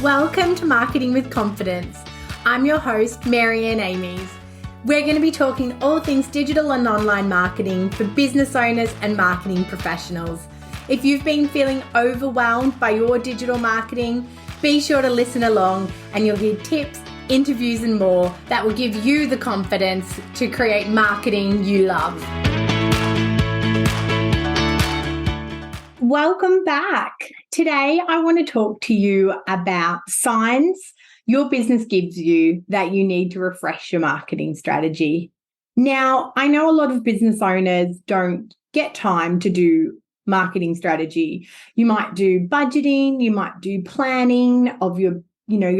Welcome to Marketing with Confidence. I'm your host, Marianne Amies. We're going to be talking all things digital and online marketing for business owners and marketing professionals. If you've been feeling overwhelmed by your digital marketing, be sure to listen along and you'll hear tips, interviews and more that will give you the confidence to create marketing you love. Welcome back. Today, I want to talk to you about signs your business gives you that you need to refresh your marketing strategy. Now, I know a lot of business owners don't get time to do marketing strategy. You might do budgeting, you might do planning of your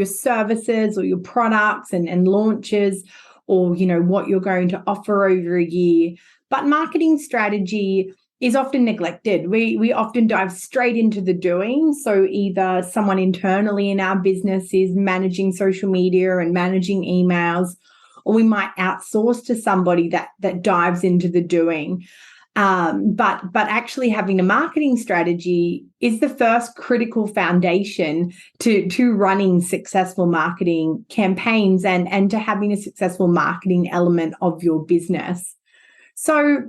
services or your products and launches, or what you're going to offer over a year. But marketing strategy is often neglected. We often dive straight into the doing. So either someone internally in our business is managing social media and managing emails, or we might outsource to somebody that dives into the doing. But actually having a marketing strategy is the first critical foundation to running successful marketing campaigns and to having a successful marketing element of your business. So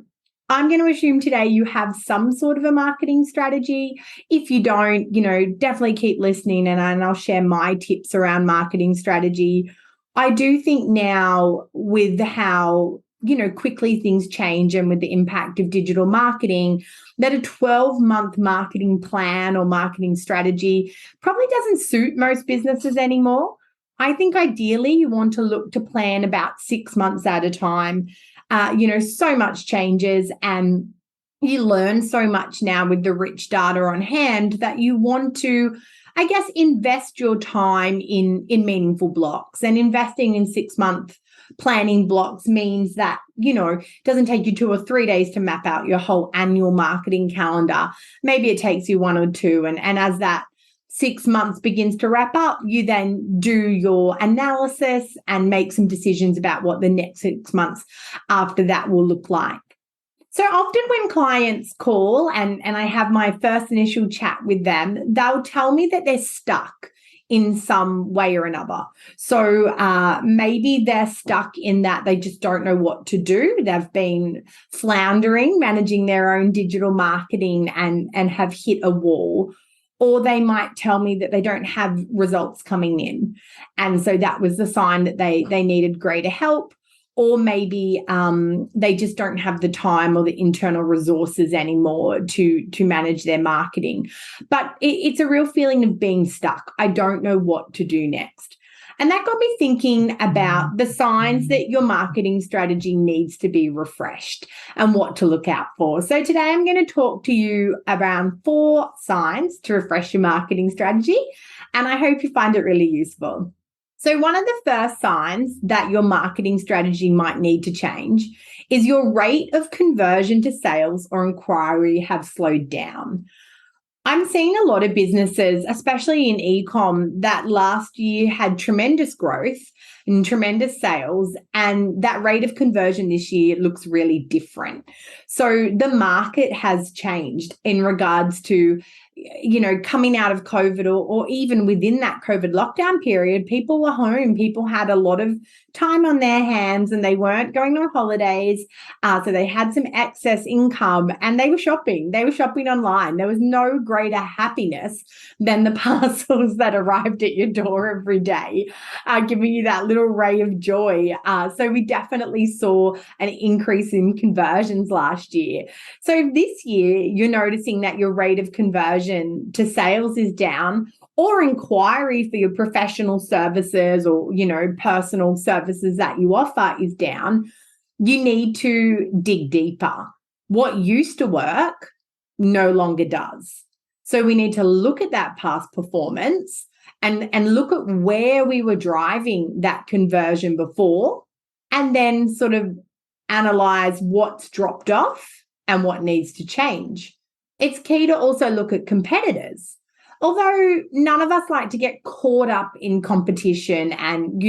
I'm going to assume today you have some sort of a marketing strategy. If you don't, definitely keep listening and I'll share my tips around marketing strategy. I do think now with how quickly things change and with the impact of digital marketing, that a 12-month marketing plan or marketing strategy probably doesn't suit most businesses anymore. I think ideally you want to look to plan about 6 months at a time. So much changes and you learn so much now with the rich data on hand that you want to, invest your time in meaningful blocks. And investing in 6-month planning blocks means that, it doesn't take you 2 or 3 days to map out your whole annual marketing calendar. Maybe it takes you 1 or 2. And as that 6 months begins to wrap up, you then do your analysis and make some decisions about what the next 6 months after that will look like. So often when clients call and I have my first initial chat with them, they'll tell me that they're stuck in some way or another. So maybe they're stuck in that they just don't know what to do. They've been floundering, managing their own digital marketing and have hit a wall. Or they might tell me that they don't have results coming in. And so that was the sign that they needed greater help. Or maybe they just don't have the time or the internal resources anymore to manage their marketing. But it's a real feeling of being stuck. I don't know what to do next. And that got me thinking about the signs that your marketing strategy needs to be refreshed and what to look out for. So today I'm going to talk to you around 4 signs to refresh your marketing strategy, and I hope you find it really useful. So one of the first signs that your marketing strategy might need to change is your rate of conversion to sales or inquiry have slowed down. I'm seeing a lot of businesses, especially in e-com, that last year had tremendous growth and tremendous sales, and that rate of conversion this year looks really different. So the market has changed in regards to coming out of COVID or even within that COVID lockdown period, people were home. People had a lot of time on their hands and they weren't going on holidays. So they had some excess income and they were shopping. They were shopping online. There was no greater happiness than the parcels that arrived at your door every day, giving you that little ray of joy. So we definitely saw an increase in conversions last year. So this year, you're noticing that your rate of conversion to sales is down, or inquiry for your professional services or, personal services that you offer is down. You need to dig deeper. What used to work no longer does. So we need to look at that past performance and look at where we were driving that conversion before, and then sort of analyze what's dropped off and what needs to change. It's key to also look at competitors. Although none of us like to get caught up in competition and,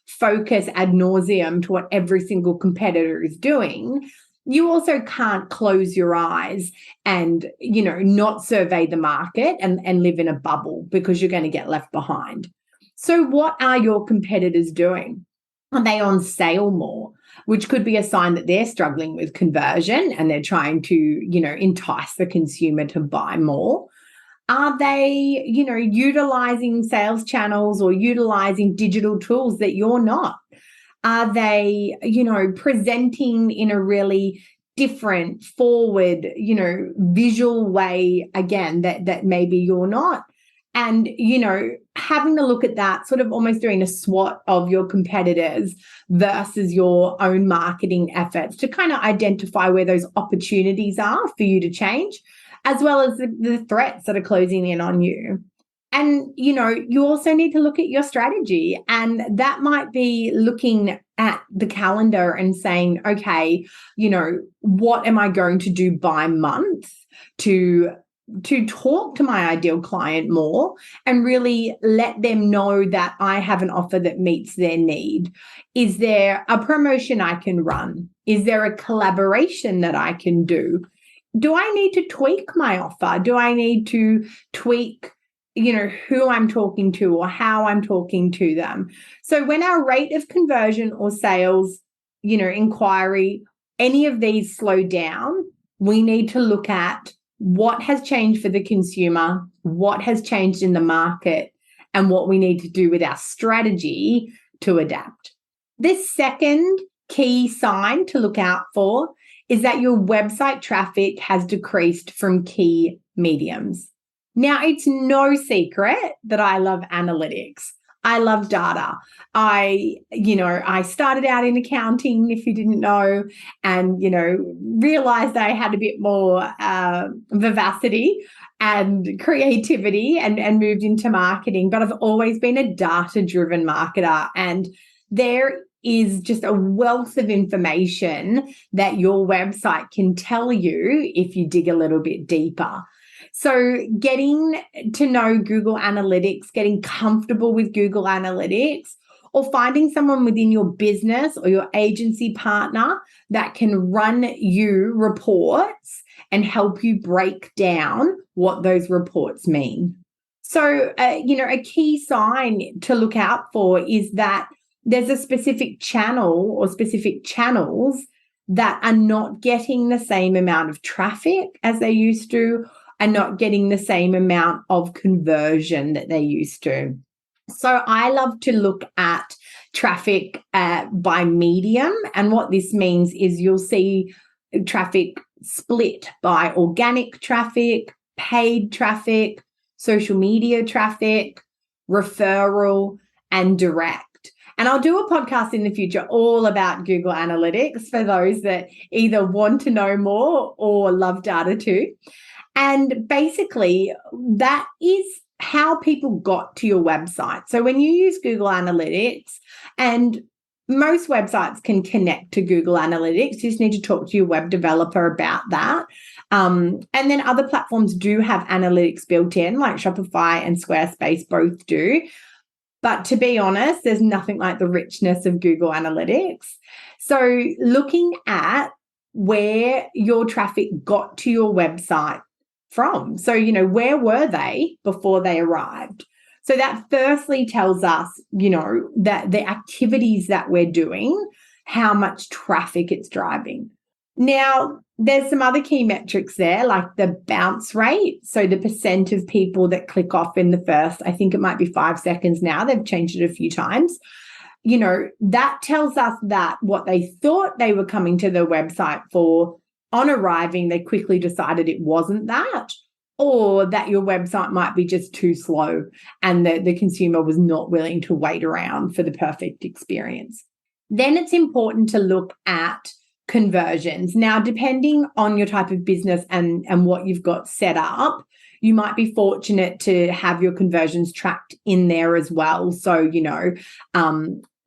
focus ad nauseum to what every single competitor is doing, you also can't close your eyes and, not survey the market and live in a bubble, because you're going to get left behind. So what are your competitors doing? Are they on sale more? Which could be a sign that they're struggling with conversion and they're trying to, entice the consumer to buy more. Are they, utilizing sales channels or utilizing digital tools that you're not? Are they, presenting in a really different, forward, visual way, again, that maybe you're not? And, having a look at that, sort of almost doing a SWOT of your competitors versus your own marketing efforts to kind of identify where those opportunities are for you to change, as well as the threats that are closing in on you. And, you also need to look at your strategy, and that might be looking at the calendar and saying, okay, what am I going to do by month to talk to my ideal client more and really let them know that I have an offer that meets their need? Is there a promotion I can run? Is there a collaboration that I can do? Do I need to tweak my offer? Do I need to tweak who I'm talking to or how I'm talking to them? So when our rate of conversion or sales, inquiry, any of these slow down, we need to look at what has changed for the consumer, what has changed in the market, and what we need to do with our strategy to adapt. This second key sign to look out for is that your website traffic has decreased from key mediums. Now, it's no secret that I love analytics. I love data. I started out in accounting, if you didn't know, and, realized I had a bit more vivacity and creativity and moved into marketing. But I've always been a data-driven marketer, and there is just a wealth of information that your website can tell you if you dig a little bit deeper. So getting to know Google Analytics, getting comfortable with Google Analytics, or finding someone within your business or your agency partner that can run you reports and help you break down what those reports mean. So, a key sign to look out for is that there's a specific channel or specific channels that are not getting the same amount of traffic as they used to, and not getting the same amount of conversion that they used to. So I love to look at traffic by medium. And what this means is you'll see traffic split by organic traffic, paid traffic, social media traffic, referral, and direct. And I'll do a podcast in the future all about Google Analytics for those that either want to know more or love data too. And basically, that is how people got to your website. So when you use Google Analytics, and most websites can connect to Google Analytics, you just need to talk to your web developer about that. And then other platforms do have analytics built in, like Shopify and Squarespace both do. But to be honest, there's nothing like the richness of Google Analytics. So looking at where your traffic got to your website from. So, where were they before they arrived? So that firstly tells us, that the activities that we're doing, how much traffic it's driving. Now, there's some other key metrics there, like the bounce rate. So the percent of people that click off in the first, I think it might be 5 seconds now. They've changed it a few times. That tells us that what they thought they were coming to the website for, on arriving, they quickly decided it wasn't that, or that your website might be just too slow and the consumer was not willing to wait around for the perfect experience. Then it's important to look at conversions. Now, depending on your type of business and what you've got set up, you might be fortunate to have your conversions tracked in there as well. So,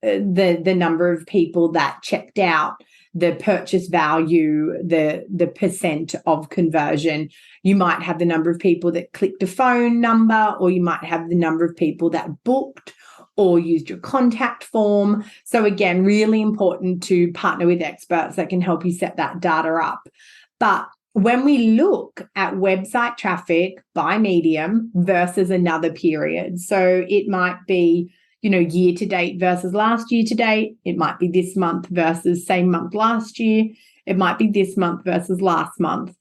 the number of people that checked out, the purchase value, the percent of conversion. You might have the number of people that clicked a phone number, or you might have the number of people that booked, or used your contact form. So again, really important to partner with experts that can help you set that data up. But when we look at website traffic by medium versus another period, so it might be, year to date versus last year to date. It might be this month versus same month last year. It might be this month versus last month.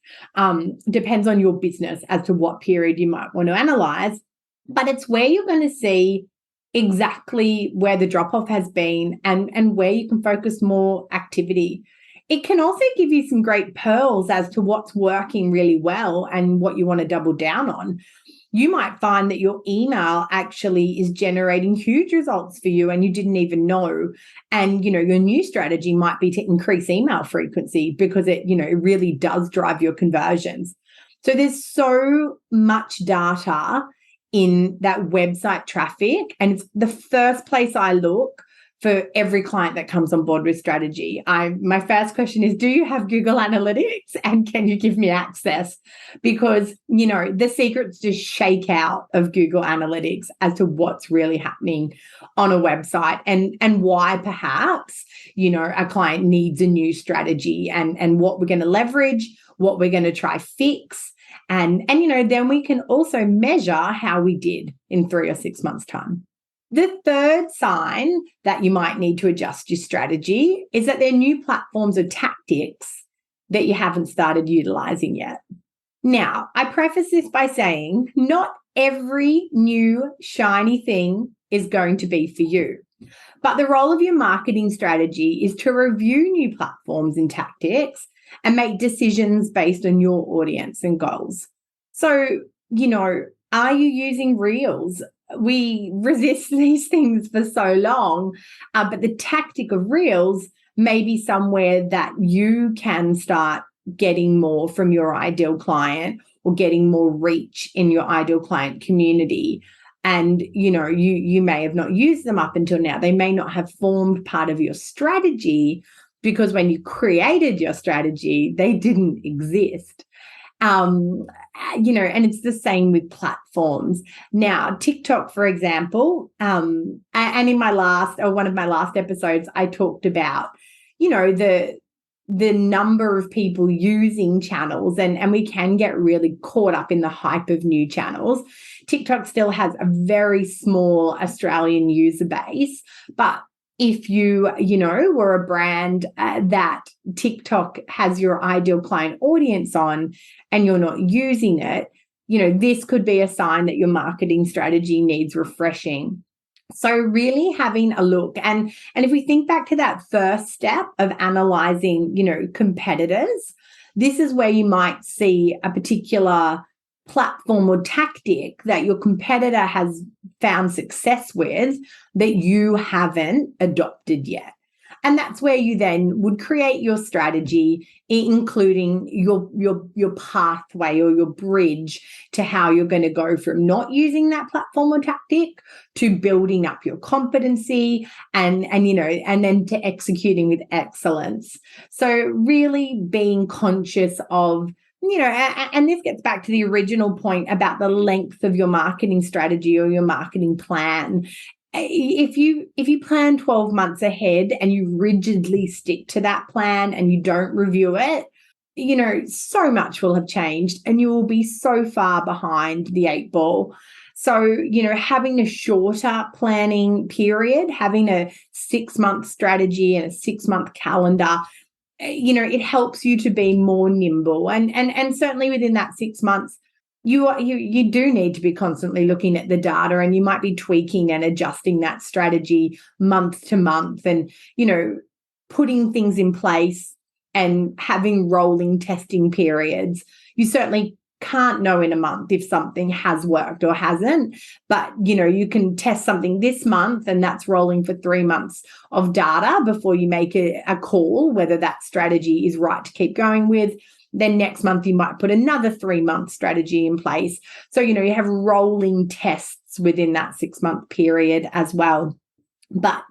Depends on your business as to what period you might want to analyze. But it's where you're going to see exactly where the drop-off has been and where you can focus more activity. It can also give you some great pearls as to what's working really well and what you want to double down on. You might find that your email actually is generating huge results for you and you didn't even know. And, your new strategy might be to increase email frequency because it really does drive your conversions. So there's so much data in that website traffic. And it's the first place I look for every client that comes on board with strategy. My first question is, do you have Google Analytics and can you give me access? Because, the secret's to shake out of Google Analytics as to what's really happening on a website and why perhaps, a client needs a new strategy and what we're going to leverage, what we're going to try fix. And then we can also measure how we did in 3 or 6 months' time. The third sign that you might need to adjust your strategy is that there are new platforms or tactics that you haven't started utilizing yet. Now, I preface this by saying not every new shiny thing is going to be for you. But the role of your marketing strategy is to review new platforms and tactics and make decisions based on your audience and goals. So, are you using Reels? We resist these things for so long, but the tactic of Reels may be somewhere that you can start getting more from your ideal client or getting more reach in your ideal client community. And, you may have not used them up until now. They may not have formed part of your strategy because when you created your strategy, they didn't exist. And it's the same with platforms. Now, TikTok, for example, and in one of my last episodes, I talked about, the number of people using channels and we can get really caught up in the hype of new channels. TikTok still has a very small Australian user base, but if you were a brand that TikTok has your ideal client audience on and you're not using it, this could be a sign that your marketing strategy needs refreshing. So really having a look. And if we think back to that first step of analyzing, competitors, this is where you might see a particular platform or tactic that your competitor has found success with that you haven't adopted yet. And that's where you then would create your strategy, including your pathway or your bridge to how you're going to go from not using that platform or tactic to building up your competency and then to executing with excellence. So really being conscious of, and this gets back to the original point about the length of your marketing strategy or your marketing plan. If you plan 12 months ahead and you rigidly stick to that plan and you don't review it, so much will have changed and you will be so far behind the 8 ball. So, having a shorter planning period, having a 6-month strategy and a 6-month calendar, it helps you to be more nimble. And certainly within that 6 months, you do need to be constantly looking at the data and you might be tweaking and adjusting that strategy month to month and, putting things in place and having rolling testing periods. You certainly can't know in a month if something has worked or hasn't, but, you can test something this month and that's rolling for 3 months of data before you make a call whether that strategy is right to keep going with. Then next month, you might put another 3-month strategy in place. So, you have rolling tests within that 6-month period as well. But,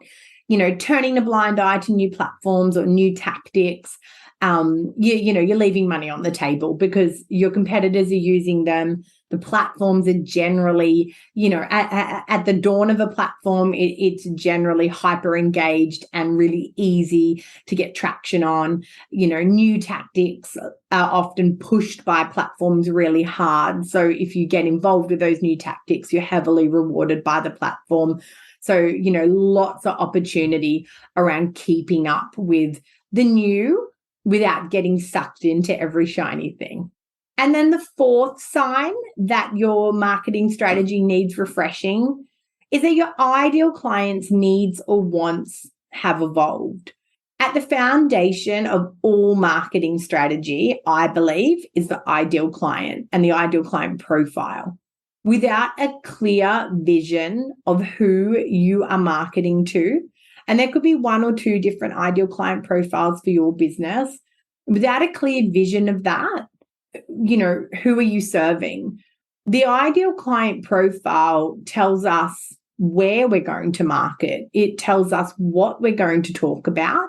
turning a blind eye to new platforms or new tactics, you're leaving money on the table because your competitors are using them. The platforms are generally, at the dawn of a platform, it's generally hyper engaged and really easy to get traction on. New tactics are often pushed by platforms really hard. So if you get involved with those new tactics, you're heavily rewarded by the platform. So, lots of opportunity around keeping up with the new without getting sucked into every shiny thing. And then the fourth sign that your marketing strategy needs refreshing is that your ideal client's needs or wants have evolved. At the foundation of all marketing strategy, I believe, is the ideal client and the ideal client profile. Without a clear vision of who you are marketing to, and there could be one or two different ideal client profiles for your business, without a clear vision of that, who are you serving? The ideal client profile tells us where we're going to market. It tells us what we're going to talk about.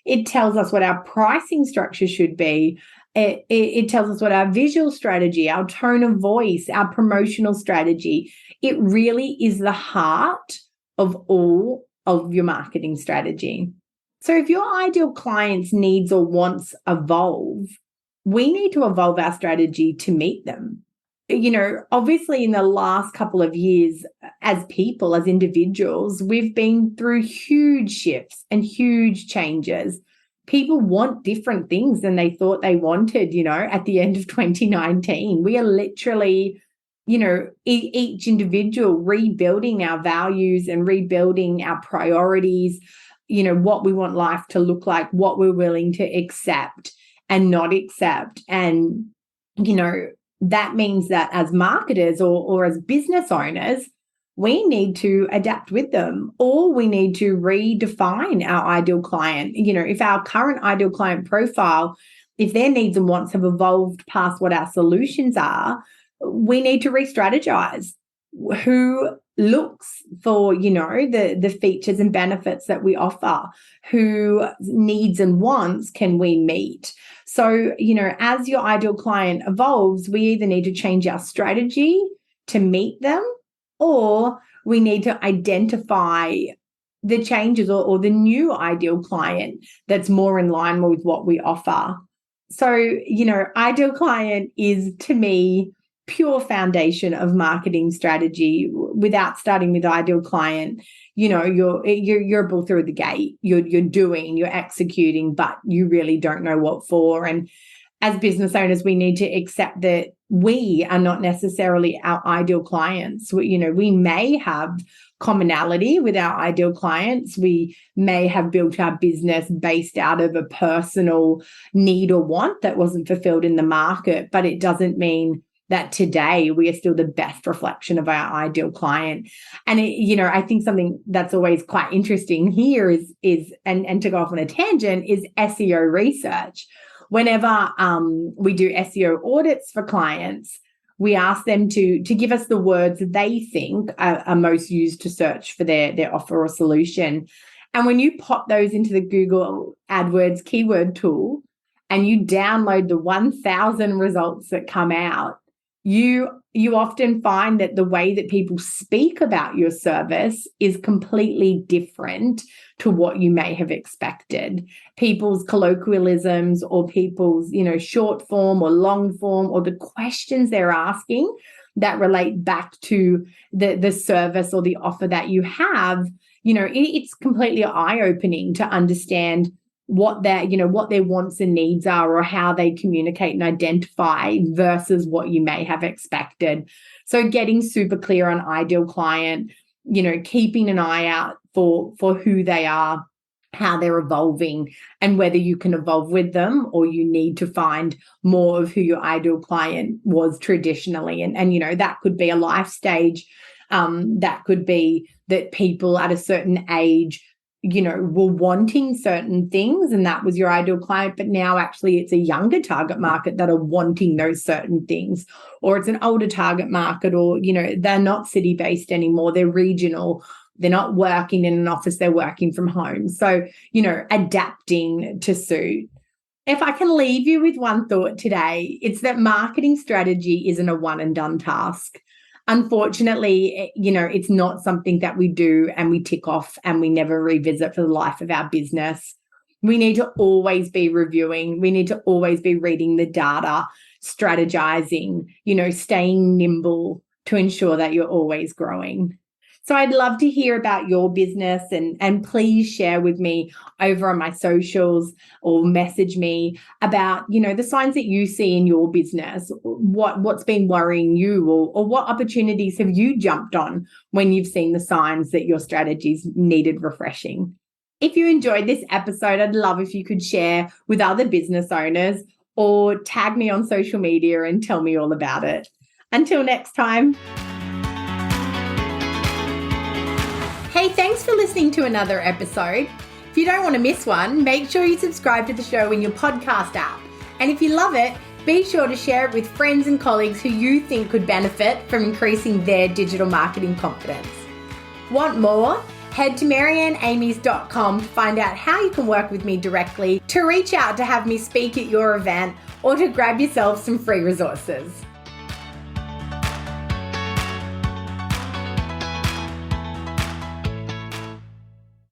It tells us what our pricing structure should be. It tells us what our visual strategy, our tone of voice, our promotional strategy. It really is the heart of all of your marketing strategy. So if your ideal client's needs or wants evolve, we need to evolve our strategy to meet them. Obviously in the last couple of years, as people, as individuals, we've been through huge shifts and huge changes. People want different things than they thought they wanted, at the end of 2019. We are literally, each individual rebuilding our values and rebuilding our priorities, what we want life to look like, what we're willing to accept and not accept. And, that means that as marketers or as business owners, we need to adapt with them, or we need to redefine our ideal client. If our current ideal client profile, if their needs and wants have evolved past what our solutions are, we need to re-strategize. Who looks for, the features and benefits that we offer? Who needs and wants can we meet? So, as your ideal client evolves, we either need to change our strategy to meet them, or we need to identify the changes or the new ideal client that's more in line with what we offer. So, ideal client is, to me, pure foundation of marketing strategy. Without starting with ideal client, you're a bull through the gate. You're executing, but you really don't know what for. And as business owners, we need to accept that we are not necessarily our ideal clients. We may have commonality with our ideal clients. We may have built our business based out of a personal need or want that wasn't fulfilled in the market, but it doesn't mean that today we are still the best reflection of our ideal client. And I think something that's always quite interesting here is and to go off on a tangent, is SEO research. Whenever we do SEO audits for clients, we ask them to give us the words they think are most used to search for their offer or solution. And when you pop those into the Google AdWords keyword tool and you download the 1,000 results that come out, you often find that the way that people speak about your service is completely different to what you may have expected. People's colloquialisms or people's, short form or long form, or the questions they're asking that relate back to the service or the offer that you have, it's completely eye-opening to understand what their wants and needs are, or how they communicate and identify versus what you may have expected. So getting super clear on ideal client, keeping an eye out for who they are, how they're evolving, and whether you can evolve with them or you need to find more of who your ideal client was traditionally. And that could be a life stage. That could be that people at a certain age were wanting certain things and that was your ideal client, but now actually it's a younger target market that are wanting those certain things, or it's an older target market, or, they're not city-based anymore, they're regional, they're not working in an office, they're working from home. So, adapting to suit. If I can leave you with one thought today, it's that marketing strategy isn't a one and done task. Unfortunately, it's not something that we do and we tick off and we never revisit for the life of our business. We need to always be reviewing. We need to always be reading the data, strategizing, staying nimble to ensure that you're always growing. So I'd love to hear about your business and please share with me over on my socials or message me about, the signs that you see in your business, what's been worrying you or what opportunities have you jumped on when you've seen the signs that your strategies needed refreshing. If you enjoyed this episode, I'd love if you could share with other business owners or tag me on social media and tell me all about it. Until next time. Hey, thanks for listening to another episode. If you don't want to miss one, make sure you subscribe to the show in your podcast app. And if you love it, be sure to share it with friends and colleagues who you think could benefit from increasing their digital marketing confidence. Want more? Head to maryanneamies.com to find out how you can work with me directly, to reach out to have me speak at your event, or to grab yourself some free resources.